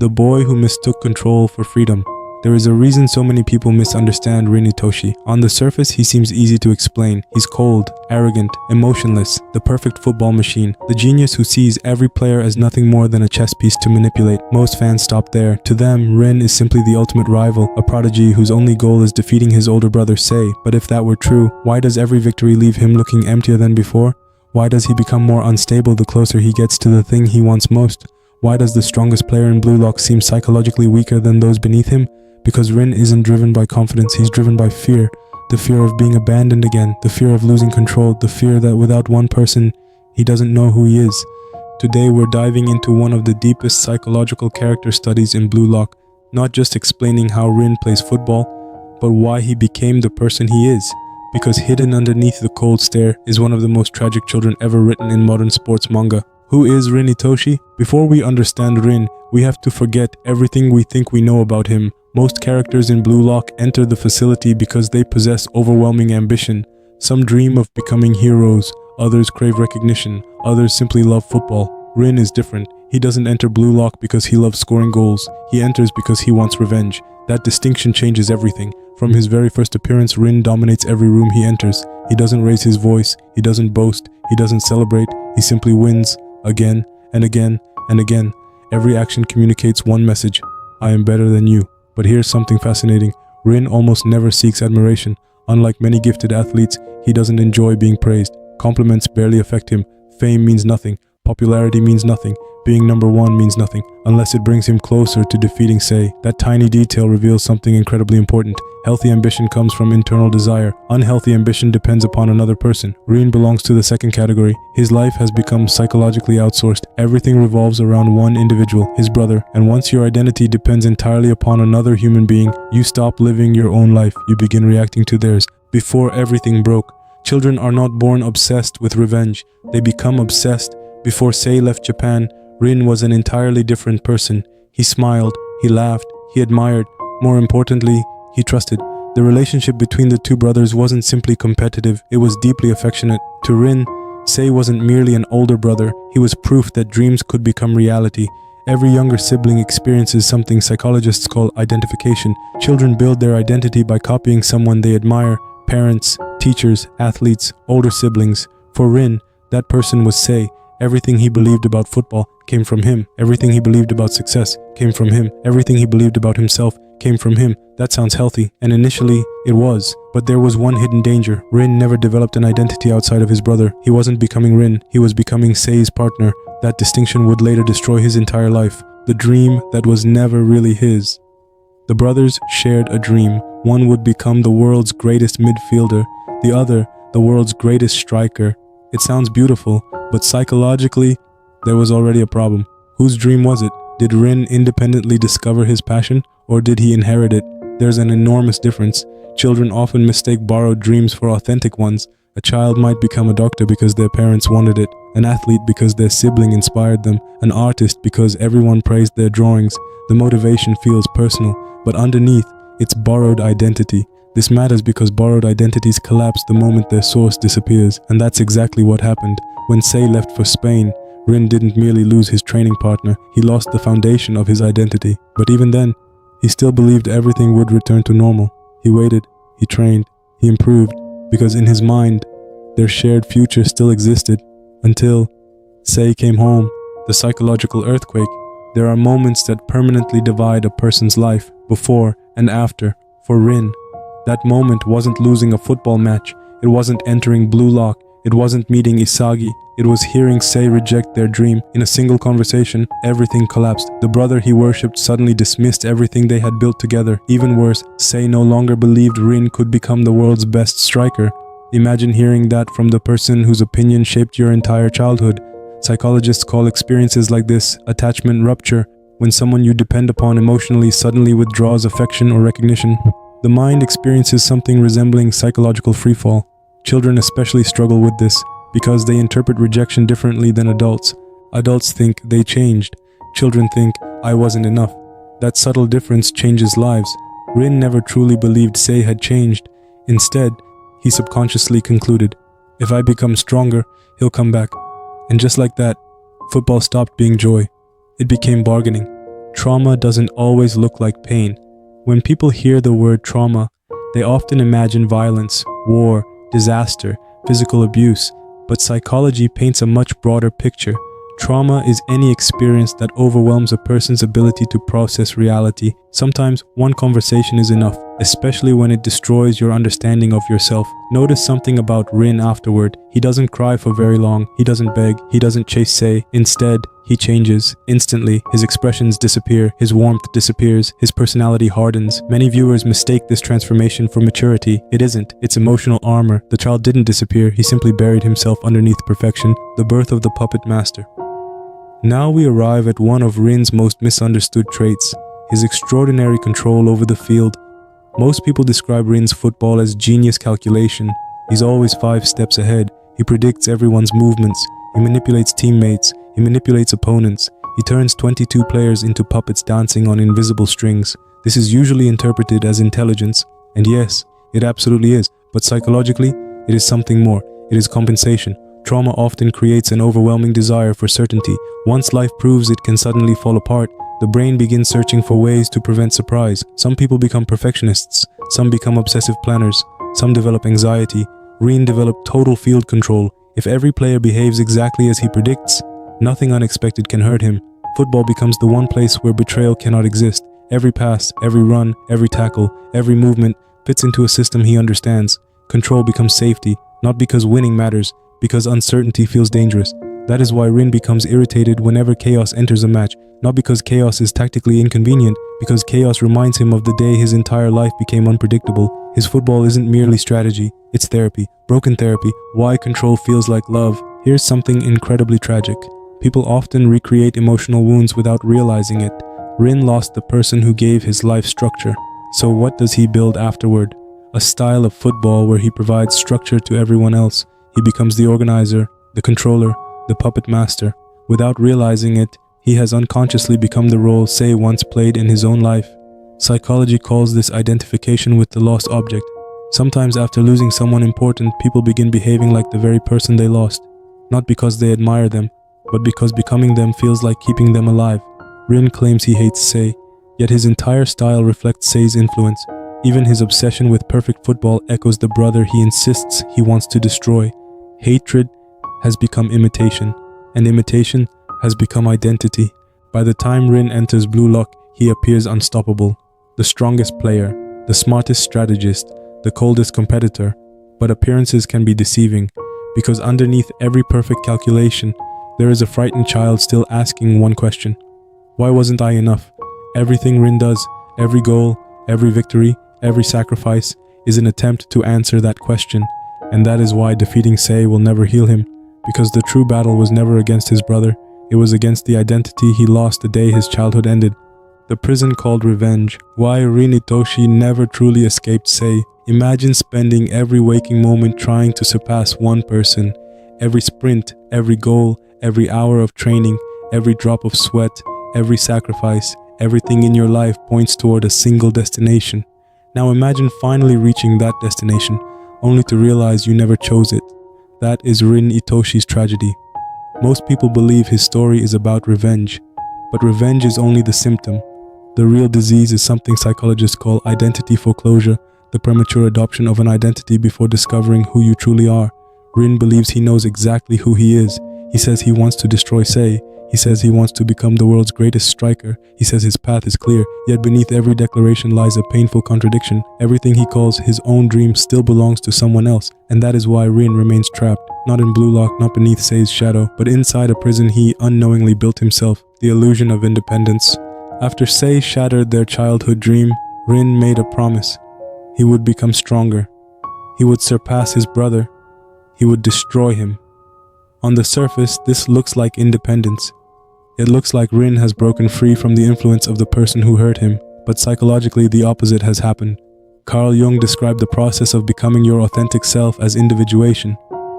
the boy who mistook control for freedom. There is a reason so many people misunderstand Rin Itoshi. On the surface, he seems easy to explain. He's cold, arrogant, emotionless, the perfect football machine, the genius who sees every player as nothing more than a chess piece to manipulate. Most fans stop there. To them, Rin is simply the ultimate rival, a prodigy whose only goal is defeating his older brother Sei. But if that were true, why does every victory leave him looking emptier than before? Why does he become more unstable the closer he gets to the thing he wants most? Why does the strongest player in Blue Lock seem psychologically weaker than those beneath him? Because Rin isn't driven by confidence, he's driven by fear. The fear of being abandoned again, the fear of losing control, the fear that without one person, he doesn't know who he is. Today we're diving into one of the deepest psychological character studies in Blue Lock, not just explaining how Rin plays football, but why he became the person he is. Because hidden underneath the cold stare is one of the most tragic children ever written in modern sports manga. Who is Rin Itoshi? Before we understand Rin, we have to forget everything we think we know about him. Most characters in Blue Lock enter the facility because they possess overwhelming ambition. Some dream of becoming heroes, others crave recognition, others simply love football. Rin is different. He doesn't enter Blue Lock because he loves scoring goals. He enters because he wants revenge. That distinction changes everything. From his very first appearance, Rin dominates every room he enters. He doesn't raise his voice, he doesn't boast, he doesn't celebrate, he simply wins, again and again and again. Every action communicates one message: I am better than you. But here's something fascinating. Rin almost never seeks admiration. Unlike many gifted athletes, he doesn't enjoy being praised. Compliments barely affect him. Fame means nothing. Popularity means nothing. Being number one means nothing, unless it brings him closer to defeating Sei. That tiny detail reveals something incredibly important. Healthy ambition comes from internal desire. Unhealthy ambition depends upon another person. Rin belongs to the second category. His life has become psychologically outsourced. Everything revolves around one individual, his brother. And once your identity depends entirely upon another human being, you stop living your own life. You begin reacting to theirs. Before everything broke, children are not born obsessed with revenge. They become obsessed. Before Sei left Japan, Rin was an entirely different person. He smiled, he laughed, he admired. More importantly, he trusted. The relationship between the two brothers wasn't simply competitive, it was deeply affectionate. To Rin, Sei wasn't merely an older brother, he was proof that dreams could become reality. Every younger sibling experiences something psychologists call identification. Children build their identity by copying someone they admire: parents, teachers, athletes, older siblings. For Rin, that person was Sei. Everything he believed about football came from him. Everything he believed about success came from him. Everything he believed about himself came from him. That sounds healthy, and initially it was. But there was one hidden danger. Rin never developed an identity outside of his brother. He wasn't becoming Rin, he was becoming Sei's partner. That distinction would later destroy his entire life. The dream that was never really his. The brothers shared a dream. One would become the world's greatest midfielder, the other the world's greatest striker. It sounds beautiful, but psychologically, there was already a problem. Whose dream was it? Did Rin independently discover his passion, or did he inherit it? There's an enormous difference. Children often mistake borrowed dreams for authentic ones. A child might become a doctor because their parents wanted it, an athlete because their sibling inspired them, an artist because everyone praised their drawings. The motivation feels personal, but underneath, it's borrowed identity. This matters because borrowed identities collapse the moment their source disappears, and that's exactly what happened. When Sei left for Spain, Rin didn't merely lose his training partner, he lost the foundation of his identity. But even then, he still believed everything would return to normal. He waited, he trained, he improved, because in his mind, their shared future still existed, until Sei came home. The psychological earthquake. There are moments that permanently divide a person's life, before and after. For Rin, that moment wasn't losing a football match, it wasn't entering Blue Lock, it wasn't meeting Isagi, it was hearing Sei reject their dream. In a single conversation, everything collapsed. The brother he worshipped suddenly dismissed everything they had built together. Even worse, Sei no longer believed Rin could become the world's best striker. Imagine hearing that from the person whose opinion shaped your entire childhood. Psychologists call experiences like this attachment rupture, when someone you depend upon emotionally suddenly withdraws affection or recognition. The mind experiences something resembling psychological freefall. Children especially struggle with this because they interpret rejection differently than adults. Adults think they changed. Children think, I wasn't enough. That subtle difference changes lives. Rin never truly believed Sei had changed. Instead, he subconsciously concluded, if I become stronger, he'll come back. And just like that, football stopped being joy. It became bargaining. trauma doesn't always look like pain. When people hear the word trauma, they often imagine violence, war, disaster, physical abuse, but psychology paints a much broader picture. Trauma is any experience that overwhelms a person's ability to process reality. Sometimes one conversation is enough, especially when it destroys your understanding of yourself. Notice something about Rin afterward. He doesn't cry for very long, he doesn't beg, he doesn't chase Sei. Instead, he changes. Instantly, his expressions disappear, his warmth disappears, his personality hardens. Many viewers mistake this transformation for maturity. It isn't, it's emotional armor. The child didn't disappear, he simply buried himself underneath perfection. The birth of the puppet master. Now we arrive at one of Rin's most misunderstood traits, his extraordinary control over the field. Most people describe Rin's football as genius calculation. He's always 5 steps ahead. He predicts everyone's movements. He manipulates teammates. He manipulates opponents. He turns 22 players into puppets dancing on invisible strings. This is usually interpreted as intelligence. And yes, it absolutely is. But psychologically, it is something more. It is compensation. Trauma often creates an overwhelming desire for certainty. Once life proves it can suddenly fall apart, the brain begins searching for ways to prevent surprise. Some people become perfectionists, some become obsessive planners, some develop anxiety. Rin developed total field control. If every player behaves exactly as he predicts, nothing unexpected can hurt him. Football becomes the one place where betrayal cannot exist. Every pass, every run, every tackle, every movement fits into a system he understands. Control becomes safety, not because winning matters, because uncertainty feels dangerous. That is why Rin becomes irritated whenever chaos enters a match, not because chaos is tactically inconvenient, because chaos reminds him of the day his entire life became unpredictable. His football isn't merely strategy, it's therapy, broken therapy. Why control feels like love. Here's something incredibly tragic. People often recreate emotional wounds without realizing it. Rin lost the person who gave his life structure. So what does he build afterward? A style of football where he provides structure to everyone else. He becomes the organizer, the controller, the puppet master. Without realizing it, he has unconsciously become the role Sei once played in his own life. Psychology calls this identification with the lost object. Sometimes after losing someone important, people begin behaving like the very person they lost. Not because they admire them, but because becoming them feels like keeping them alive. Rin claims he hates Sei, yet his entire style reflects Sei's influence. Even his obsession with perfect football echoes the brother he insists he wants to destroy. Hatred has become imitation, and imitation has become identity. By the time Rin enters Blue Lock, he appears unstoppable. The strongest player, the smartest strategist, the coldest competitor. But appearances can be deceiving, because underneath every perfect calculation, there is a frightened child still asking one question. Why wasn't I enough? Everything Rin does, every goal, every victory, every sacrifice, is an attempt to answer that question. And that is why defeating Sei will never heal him, because the true battle was never against his brother, it was against the identity he lost the day his childhood ended. The prison called revenge. Why Rin Itoshi never truly escaped Sei. Imagine spending every waking moment trying to surpass one person. Every sprint, every goal, every hour of training, every drop of sweat, every sacrifice, everything in your life points toward a single destination. Now imagine finally reaching that destination, only to realize you never chose it. That is Rin Itoshi's tragedy. Most people believe his story is about revenge, but revenge is only the symptom. The real disease is something psychologists call identity foreclosure, the premature adoption of an identity before discovering who you truly are. Rin believes he knows exactly who he is. He says he wants to destroy Sei. He says he wants to become the world's greatest striker. He says his path is clear, yet beneath every declaration lies a painful contradiction. Everything he calls his own dream still belongs to someone else, and that is why Rin remains trapped. Not in Blue Lock, not beneath Sei's shadow, but inside a prison he unknowingly built himself, the illusion of independence. After Sei shattered their childhood dream, Rin made a promise. He would become stronger. He would surpass his brother. He would destroy him. On the surface, this looks like independence. It looks like Rin has broken free from the influence of the person who hurt him, but psychologically the opposite has happened. Carl Jung described the process of becoming your authentic self as individuation.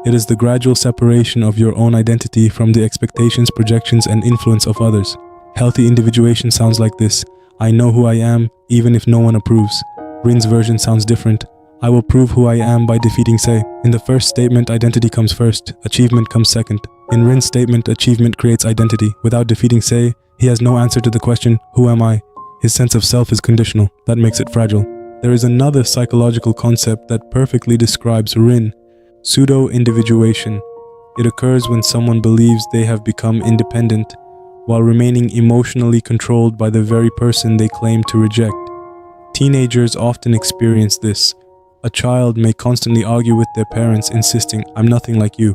It is the gradual separation of your own identity from the expectations, projections, and influence of others. Healthy individuation sounds like this: I know who I am, even if no one approves. Rin's version sounds different: I will prove who I am by defeating Sei. In the first statement, identity comes first, achievement comes second. In Rin's statement, achievement creates identity. Without defeating Sei, He has no answer to the question, who am I? His sense of self is conditional. That makes it fragile. There is another psychological concept that perfectly describes Rin: pseudo-individuation. It occurs when someone believes they have become independent while remaining emotionally controlled by the very person they claim to reject. Teenagers often experience this. A child may constantly argue with their parents, insisting, "I'm nothing like you."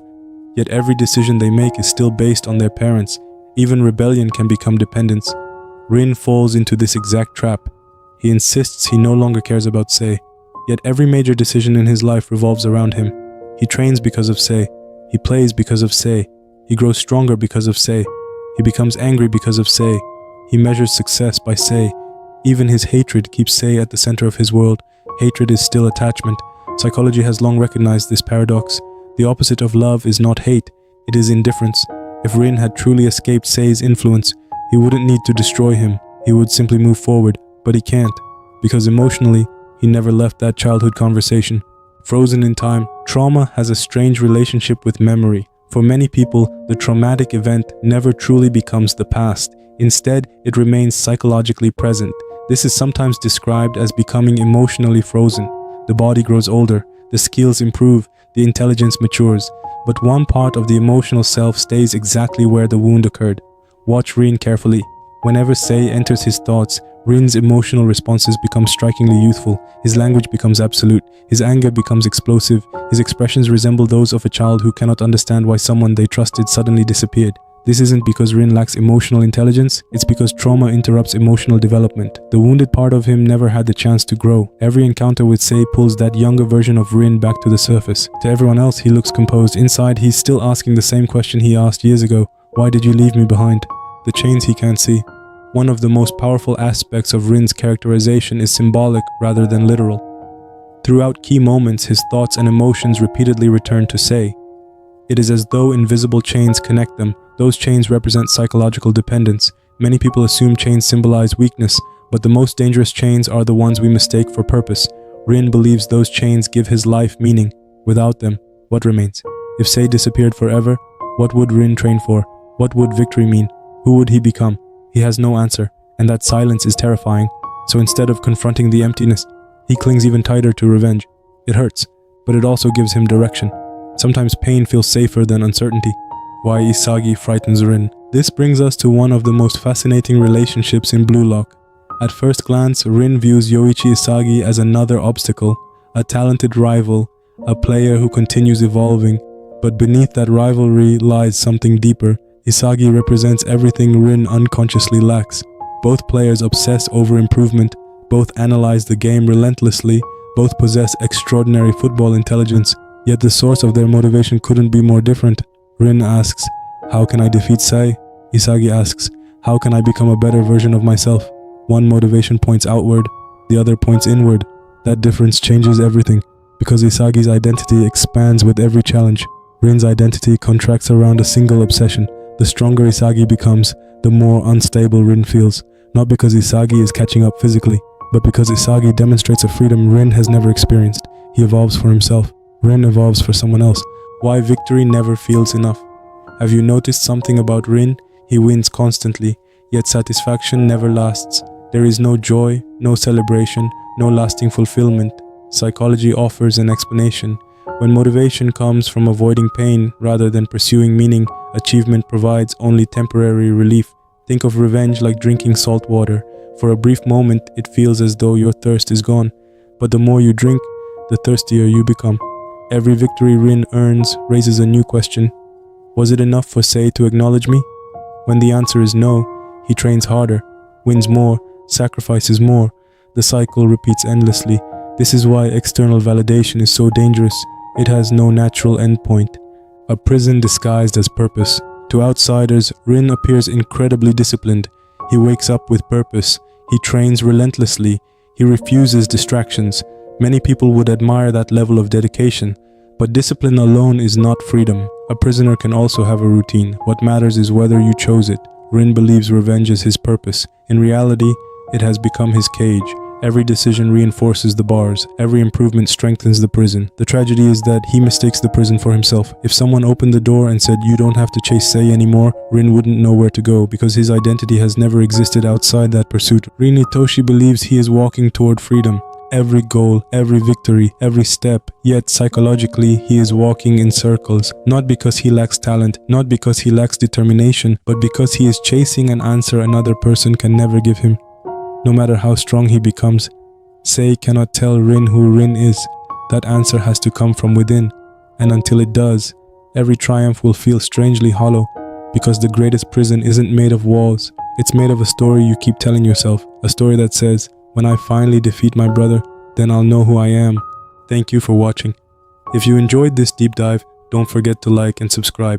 Yet every decision they make is still based on their parents. Even rebellion can become dependence. Rin falls into this exact trap. He insists he no longer cares about Sei, yet every major decision in his life revolves around him. He trains because of Sei. He plays because of Sei. He grows stronger because of Sei. He becomes angry because of Sei. He measures success by Sei. Even his hatred keeps Sei at the center of his world. Hatred is still attachment. Psychology has long recognized this paradox. The opposite of love is not hate, it is indifference. If Rin had truly escaped Sei's influence, he wouldn't need to destroy him. He would simply move forward, but he can't, because emotionally, he never left that childhood conversation. Frozen in time, trauma has a strange relationship with memory. For many people, the traumatic event never truly becomes the past. Instead, it remains psychologically present. This is sometimes described as becoming emotionally frozen. The body grows older, the skills improve, the intelligence matures, but one part of the emotional self stays exactly where the wound occurred. Watch Rin carefully. Whenever Sei enters his thoughts, Rin's emotional responses become strikingly youthful. His language becomes absolute. His anger becomes explosive. His expressions resemble those of a child who cannot understand why someone they trusted suddenly disappeared. This isn't because Rin lacks emotional intelligence, it's because trauma interrupts emotional development. The wounded part of him never had the chance to grow. Every encounter with Sei pulls that younger version of Rin back to the surface. To everyone else, he looks composed. Inside, he's still asking the same question he asked years ago. Why did you leave me behind? The chains he can't see. One of the most powerful aspects of Rin's characterization is symbolic rather than literal. Throughout key moments, his thoughts and emotions repeatedly return to Sei. It is as though invisible chains connect them. Those chains represent psychological dependence. Many people assume chains symbolize weakness, but the most dangerous chains are the ones we mistake for purpose. Rin believes those chains give his life meaning. Without them, what remains? If Sei disappeared forever, what would Rin train for? What would victory mean? Who would he become? He has no answer, and that silence is terrifying. So instead of confronting the emptiness, he clings even tighter to revenge. It hurts, but it also gives him direction. Sometimes pain feels safer than uncertainty. Why Isagi frightens Rin. This brings us to one of the most fascinating relationships in Blue Lock. At first glance, Rin views Yoichi Isagi as another obstacle, a talented rival, a player who continues evolving. But beneath that rivalry lies something deeper. Isagi represents everything Rin unconsciously lacks. Both players obsess over improvement, both analyze the game relentlessly, both possess extraordinary football intelligence, yet the source of their motivation couldn't be more different. Rin asks, how can I defeat Sei? Isagi asks, how can I become a better version of myself? One motivation points outward, the other points inward. That difference changes everything, because Isagi's identity expands with every challenge. Rin's identity contracts around a single obsession. The stronger Isagi becomes, the more unstable Rin feels, not because Isagi is catching up physically, but because Isagi demonstrates a freedom Rin has never experienced. He evolves for himself. Rin evolves for someone else. Why victory never feels enough? Have you noticed something about Rin? He wins constantly, yet satisfaction never lasts. There is no joy, no celebration, no lasting fulfillment. Psychology offers an explanation. When motivation comes from avoiding pain rather than pursuing meaning, achievement provides only temporary relief. Think of revenge like drinking salt water. For a brief moment, it feels as though your thirst is gone. But the more you drink, the thirstier you become. Every victory Rin earns raises a new question. Was it enough for Sei to acknowledge me? When the answer is no, he trains harder, wins more, sacrifices more. The cycle repeats endlessly. This is why external validation is so dangerous. It has no natural endpoint. A prison disguised as purpose. To outsiders, Rin appears incredibly disciplined. He wakes up with purpose. He trains relentlessly. He refuses distractions. Many people would admire that level of dedication. But discipline alone is not freedom. A prisoner can also have a routine. What matters is whether you chose it. Rin believes revenge is his purpose. In reality, it has become his cage. Every decision reinforces the bars. Every improvement strengthens the prison. The tragedy is that he mistakes the prison for himself. If someone opened the door and said, "You don't have to chase Sei anymore," Rin wouldn't know where to go because his identity has never existed outside that pursuit. Rin Itoshi believes he is walking toward freedom. Every goal, every victory, every step, yet psychologically he is walking in circles, not because he lacks talent, not because he lacks determination, but because he is chasing an answer another person can never give him. No matter how strong he becomes, Sei cannot tell Rin who Rin is. That answer has to come from within, and until it does, every triumph will feel strangely hollow, because the greatest prison isn't made of walls, it's made of a story you keep telling yourself, a story that says, "When I finally defeat my brother, then I'll know who I am." Thank you for watching. If you enjoyed this deep dive, don't forget to like and subscribe.